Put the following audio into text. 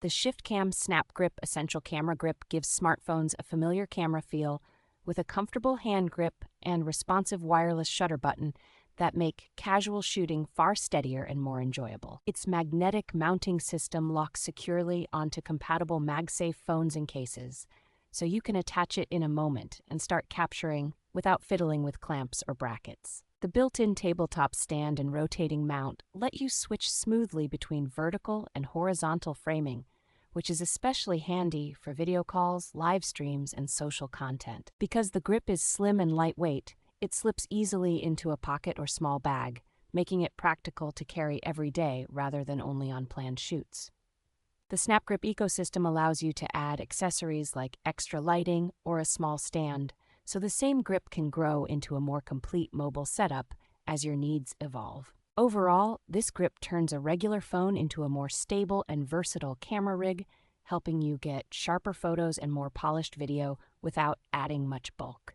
The ShiftCam SnapGrip Essential camera grip gives smartphones a familiar camera feel with a comfortable hand grip and responsive wireless shutter button that make casual shooting far steadier and more enjoyable. Its magnetic mounting system locks securely onto compatible MagSafe phones and cases, so you can attach it in a moment and start capturing without fiddling with clamps or brackets. The built-in tabletop stand and rotating mount let you switch smoothly between vertical and horizontal framing, which is especially handy for video calls, live streams, and social content. Because the grip is slim and lightweight, it slips easily into a pocket or small bag, making it practical to carry every day rather than only on planned shoots. The SnapGrip ecosystem allows you to add accessories like extra lighting or a small stand, so the same grip can grow into a more complete mobile setup as your needs evolve. Overall, this grip turns a regular phone into a more stable and versatile camera rig, helping you get sharper photos and more polished video without adding much bulk.